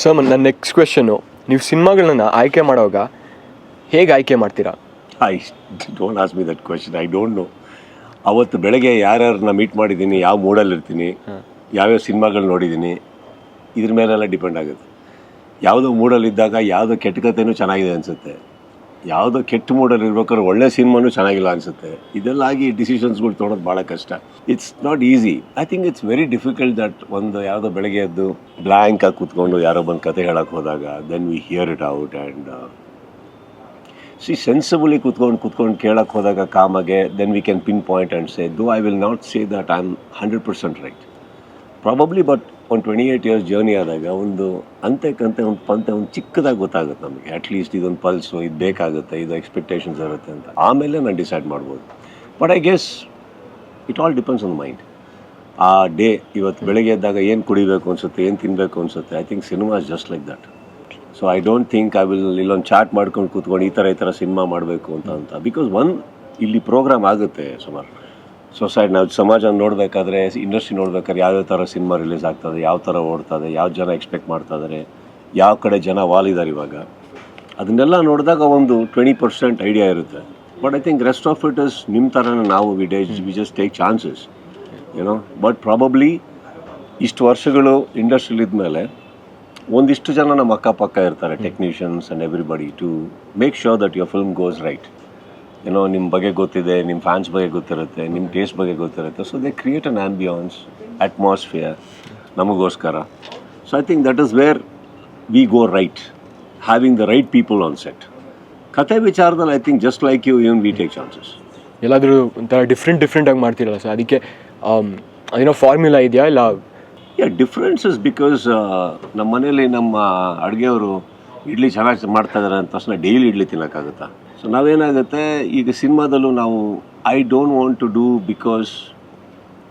So ನನ್ನ next question, ನೀವು ಸಿನಿಮಾಗಳನ್ನ ಆಯ್ಕೆ ಮಾಡುವಾಗ ಹೇಗೆ ಆಯ್ಕೆ ಮಾಡ್ತೀರಾ? I don't ask me that question, I don't know. ಅವತ್ತು ಬೆಳಗ್ಗೆ ಯಾರ್ಯಾರನ್ನ ಮೀಟ್ ಮಾಡಿದ್ದೀನಿ, ಯಾವ ಮೂಡಲ್ಲಿರ್ತೀನಿ, ಯಾವ್ಯಾವ ಸಿನಿಮಾಗಳು ನೋಡಿದ್ದೀನಿ, ಇದ್ರ ಮೇಲೆಲ್ಲ ಡಿಪೆಂಡ್ ಆಗುತ್ತೆ. ಯಾವುದೋ ಮೂಡಲ್ಲಿದ್ದಾಗ ಯಾವುದೋ ಕೆಟ್ಟ ಕಥೆನೂ ಚೆನ್ನಾಗಿದೆ ಅನಿಸುತ್ತೆ, ಯಾವುದೋ ಕೆಟ್ಟ ಮೂಡಲ್ಲಿ ಇರ್ಬೇಕಾದ್ರೆ ಒಳ್ಳೆ ಸಿನಿಮಾನೂ ಚೆನ್ನಾಗಿಲ್ಲ ಅನಿಸುತ್ತೆ. ಇದೆಲ್ಲ ಆಗಿ ಡಿಸಿಷನ್ಸ್ಗಳು ತೊಗೊಳೋದು ಭಾಳ ಕಷ್ಟ. It's not easy. I think it's very difficult that ಒಂದು ಯಾವುದೋ ಬೆಳಗ್ಗೆ ಎದ್ದು ಬ್ಲ್ಯಾಂಕಾಗಿ ಕೂತ್ಕೊಂಡು ಯಾರೋ ಬಂದು ಕತೆ ಹೇಳೋಕ್ಕೆ ಹೋದಾಗ then we hear it out and sensibly ಕೂತ್ಕೊಂಡು ಕೇಳಕ್ಕೆ ಹೋದಾಗ ಕಾಮಗೆ then we can pin point and say though I will not say that I am 100% right probably. But ಒಂದು 28 years ಜರ್ನಿ ಆದಾಗ ಒಂದು ಅಂತೆಕಂತೆ ಒಂದು ಪಂತೆ ಒಂದು ಚಿಕ್ಕದಾಗಿ ಗೊತ್ತಾಗುತ್ತೆ ನಮಗೆ. ಅಟ್ಲೀಸ್ಟ್ ಇದೊಂದು ಪಲ್ಸು, ಇದು ಬೇಕಾಗುತ್ತೆ, ಇದು ಎಕ್ಸ್ಪೆಕ್ಟೇಷನ್ಸ್ ಇರುತ್ತೆ ಅಂತ. ಆಮೇಲೆ ನಾನು ಡಿಸೈಡ್ ಮಾಡ್ಬೋದು. But I guess it all depends on mind. ಆ ಡೇ ಇವತ್ತು ಬೆಳಗ್ಗೆ ಎದ್ದಾಗ ಏನು ಕುಡಿಬೇಕು ಅನಿಸುತ್ತೆ, ಏನು ತಿನ್ನಬೇಕು ಅನಿಸುತ್ತೆ. I think cinema is just like that. So I don't think I will ಇಲ್ಲೊಂದು ಚಾರ್ಟ್ ಮಾಡ್ಕೊಂಡು ಕೂತ್ಕೊಂಡು ಈ ಥರ ಸಿನಿಮಾ ಮಾಡಬೇಕು ಅಂತ. ಬಿಕಾಸ್ ಇಲ್ಲಿ ಪ್ರೋಗ್ರಾಮ್ ಆಗುತ್ತೆ ಸುಮಾರು. ಸೊಸೈಟಿ ನಾವು ಸಮಾಜ ನೋಡಬೇಕಾದ್ರೆ, ಇಂಡಸ್ಟ್ರಿ ನೋಡ್ಬೇಕಾದ್ರೆ ಯಾವ್ಯಾವ ಥರ ಸಿನಿಮಾ ರಿಲೀಸ್ ಆಗ್ತದೆ, ಯಾವ ಥರ ಓಡ್ತದೆ, ಯಾವ ಜನ ಎಕ್ಸ್ಪೆಕ್ಟ್ ಮಾಡ್ತಾ ಇದ್ದಾರೆ, ಯಾವ ಕಡೆ ಜನ ವಾಲಿದ್ದಾರೆ ಇವಾಗ, ಅದನ್ನೆಲ್ಲ ನೋಡಿದಾಗ ಒಂದು 20% ಐಡಿಯಾ ಇರುತ್ತೆ. But I think rest of it is ನಿಮ್ಮ ಥರನೇ ನಾವು ವಿ ಜಸ್ಟ್ ಟೇಕ್ ಚಾನ್ಸಸ್ ಏನೋ. ಬಟ್ ಪ್ರಾಬಬ್ಲಿ ಇಷ್ಟು ವರ್ಷಗಳು ಇಂಡಸ್ಟ್ರಿಲಿದ್ಮೇಲೆ ಒಂದಿಷ್ಟು ಜನ ನಮ್ಮ ಅಕ್ಕಪಕ್ಕ ಇರ್ತಾರೆ, technicians and everybody, to make sure that your film goes right. ಏನೋ ನಿಮ್ಮ ಬಗ್ಗೆ ಗೊತ್ತಿದೆ, ನಿಮ್ಮ ಫ್ಯಾನ್ಸ್ ಬಗ್ಗೆ ಗೊತ್ತಿರುತ್ತೆ, ನಿಮ್ಮ ಟೇಸ್ಟ್ ಬಗ್ಗೆ ಗೊತ್ತಿರುತ್ತೆ. So they create an ambience, atmosphere ನಮಗೋಸ್ಕರ. So I think that is where we go right, having the right people on set. ಕತೆ ವಿಚಾರದಲ್ಲಿ I think just like you we take chances. ಎಲ್ಲಾದರೂ ಒಂಥರ ಡಿಫ್ರೆಂಟಾಗಿ ಮಾಡ್ತೀರಲ್ಲ ಸರ್, ಅದಕ್ಕೆ ಅದೇನೋ ಫಾರ್ಮ್ಯುಲಾ ಇದೆಯಾ ಇಲ್ಲ? ಡಿಫ್ರೆನ್ಸಸ್ ಬಿಕಾಸ್ ನಮ್ಮ ಮನೇಲಿ ನಮ್ಮ ಅಡುಗೆಯವರು ಇಡ್ಲಿ ಚೆನ್ನಾಗಿ ಮಾಡ್ತಾಯಿದ್ದಾರೆ ಅಂದ ತಕ್ಷಣ ಡೈಲಿ ಇಡ್ಲಿ ತಿನ್ನೋಕ್ಕಾಗುತ್ತಾ? ಸೊ ನಾವೇನಾಗುತ್ತೆ ಈಗ ಸಿನಿಮಾದಲ್ಲೂ ನಾವು I don't want to do because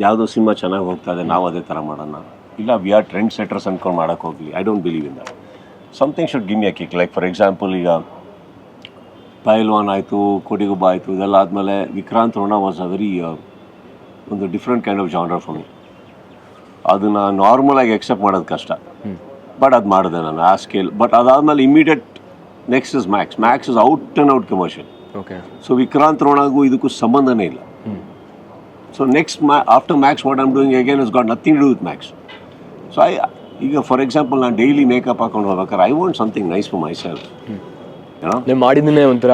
ಯಾವುದೋ ಸಿನಿಮಾ ಚೆನ್ನಾಗಿ ಹೋಗ್ತಾ ಇದೆ ನಾವು ಅದೇ ಥರ ಮಾಡೋಣ, ಇಲ್ಲ ವಿ ಆರ್ ಟ್ರೆಂಡ್ ಸೆಟರ್ಸ್ ಅಂದ್ಕೊಂಡು ಮಾಡೋಕ್ಕೆ ಹೋಗಲಿ. I don't believe in that. Something should give me a kick. Like for example ಈಗ ಪೈಲ್ವಾನ್ ಆಯಿತು, ಕೋಟಿಗುಬ್ಬ ಆಯಿತು, ಇದೆಲ್ಲ ಆದಮೇಲೆ Vikrant Rona was a very ಒಂದು different kind of genre for me. ಅದನ್ನು ನಾರ್ಮಲಾಗಿ ಎಕ್ಸೆಪ್ಟ್ ಮಾಡೋದು ಕಷ್ಟ, ಬಟ್ ಅದು ಮಾಡಿದೆ ನಾನು ಆ ಸ್ಕೇಲ್. ಬಟ್ ಅದಾದಮೇಲೆ immediate next is Max. Max is out and out commercial. Okay. So Vikrant ರೋಣಗೂ ಇದಕ್ಕೂ ಸಂಬಂಧನೇ ಇಲ್ಲ. So next after Max what I'm doing again is got nothing to do with Max. So ಈಗ ಫಾರ್ ಎಕ್ಸಾಂಪಲ್ ನಾನು daily makeup ಹಾಕೊಂಡು ಹೋಗ್ಬೇಕಾದ್ರೆ I want something nice for myself. ನೀವು ಮಾಡಿದ್ದನ್ನೇ ಒಂಥರ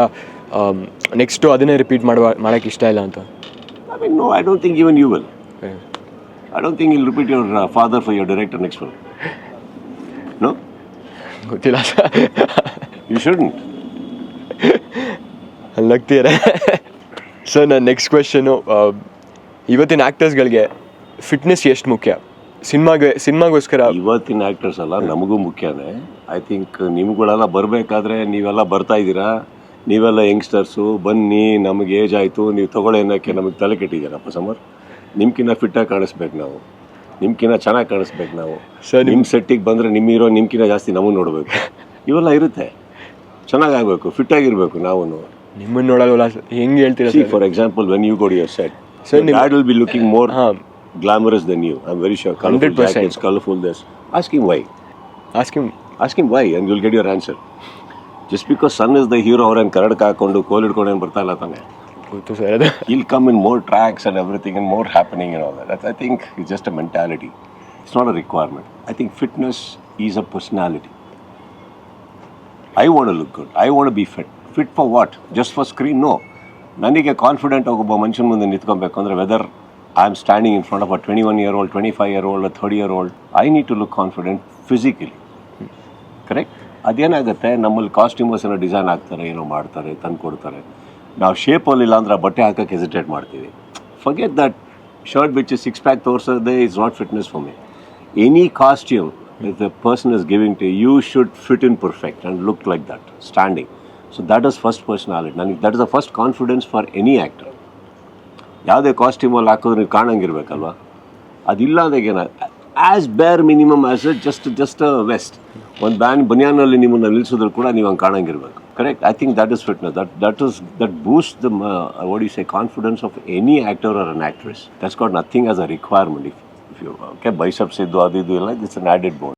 ನೆಕ್ಸ್ಟು ಅದನ್ನೇ ರಿಪೀಟ್ ಮಾಡೋಕ್ಕೆ ಇಷ್ಟ ಇಲ್ಲ ಅಂತ? I mean no, I don't think even you will. I don't think you'll repeat your father for your director next film. No? ಗೊತ್ತಿಲ್ಲ sir. You shouldn't. ಅಲ್ಲಗ್ತೀರ. Sir ನನ್ನ ನೆಕ್ಸ್ಟ್ ಕ್ವೆಶನು, ಇವತ್ತಿನ ಆ್ಯಕ್ಟರ್ಸ್ಗಳಿಗೆ ಫಿಟ್ನೆಸ್ ಎಷ್ಟು ಮುಖ್ಯ ಸಿನಿಮಾಗೋಸ್ಕರ? ಇವತ್ತಿನ ಆ್ಯಕ್ಟರ್ಸ್ ಅಲ್ಲ, ನಮಗೂ ಮುಖ್ಯನೇ. ಐ ಥಿಂಕ್ ನಿಮ್ಗಳೆಲ್ಲ ಬರಬೇಕಾದ್ರೆ ನೀವೆಲ್ಲ ಬರ್ತಾ ಇದ್ದೀರಾ, ನೀವೆಲ್ಲ ಯಂಗ್ಸ್ಟರ್ಸು, ಬನ್ನಿ, ನಮಗೆ ಏಜ್ ಆಯಿತು, ನೀವು ತಗೊಳ್ಳೋ ಏನಕ್ಕೆ ನಮಗೆ ತಲೆ ಕೆಟ್ಟಿದ್ದೀರಪ್ಪ ಸಮರ್. ನಿಮ್ಕಿನ್ನ ಫಿಟ್ಟಾಗಿ ಕಾಣಿಸ್ಬೇಕು ನಾವು, ನಿಮ್ಕಿನ್ನ ಚೆನ್ನಾಗಿ ಕಾಣಿಸ್ಬೇಕು ನಾವು. ಸರ್ ನಿಮ್ಮ ಸೆಟ್ಟಿಗೆ ಬಂದರೆ ನಿಮ್ಮ ಹೀರೋ ನಿಮ್ಕಿನ್ನ ಜಾಸ್ತಿ ನಮಗೆ ನೋಡಬೇಕು, ಇವೆಲ್ಲ ಇರುತ್ತೆ. ಚೆನ್ನಾಗಾಗಬೇಕು, ಫಿಟ್ಟಾಗಿರಬೇಕು ನಾವು. ನಿಮ್ಮನ್ನು ನೋಡಲ್ವಲ್ಲ, ಹೆಂಗೆ ಹೇಳ್ತೀರಾ? For example when you go to your set, dad will be looking more glamorous than you. I'm very sure. Colorful jackets, colorful this. Ask him why. Ask him why and you'll get your answer. Just because sun is the hero and ಕರಡ್ಕ ಹಾಕೊಂಡು ಕೋಲ್ ಹಿಡ್ಕೊಂಡು ಏನು ಬರ್ತಾ ಇಲ್ಲ ತಾನೆ. ಗೊತ್ತು sir ಅದು. He'll come in more tracks and everything and more happening and all that. That's, I think it's just a mentality. It's not a requirement. I think fitness is a personality. I want to look good. I want to be fit. Fit for what? Just for screen? No. ನನಗೆ confident ಒಬ್ಬ ಮನುಷ್ಯನ ಮುಂದೆ ನಿಂತ್ಕೊಬೇಕು ಅಂದರೆ weather I am standing in front of a 21-year-old, 25-year-old, a 30-year-old. I need to look confident physically. Correct? ಅದೇನಾಗುತ್ತೆ, ನಮ್ಮಲ್ಲಿ ಕಾಸ್ಟ್ಯೂಮರ್ಸ್ ಏನೋ design ಆಗ್ತಾರೆ, ಏನೋ ಮಾಡ್ತಾರೆ, ತಂದು ಕೊಡ್ತಾರೆ. ನಾವು ಶೇಪಲ್ಲಿ ಇಲ್ಲ ಅಂದ್ರೆ ಬಟ್ಟೆ ಹಾಕೋಕ್ಕೆ ಹೆಸಿಟೇಟ್ ಮಾಡ್ತೀವಿ. Forget that shirt which is 6 pack ತೋರಿಸೋದೇ is not fitness for me. Any costume if the person is giving to you should fit in perfect and look like that standing. So that is first personality. ನನಗೆ that is the first confidence for any actor. ಯಾವುದೇ ಕಾಸ್ಟ್ಯೂಮಲ್ಲಿ ಹಾಕಿದ್ರೆ ನೀವು ಕಾಣಂಗಿರ್ಬೇಕಲ್ವ, ಅದಿಲ್ಲ ಅಂದಾಗೇನ as bare minimum as just vest ಒಂದು ಬನಿಯಾನಲ್ಲಿ ನಿಮ್ಮನ್ನು ನಿಲ್ಲಿಸಿದ್ರು ಕೂಡ ನೀವು ಹಂಗೆ ಕಾಣಂಗಿರ್ಬೇಕು. Correct? I think that is fitness. That boost the what you say confidence of any actor or an actress. That's got nothing as a requirement. If you okay biceps ಇದ್ದು ಅದು ಇದು ಎಲ್ಲ ಇಟ್ಸ್ ಅನ್ ಆ್ಯಡೆಡ್ ಬೋನ್.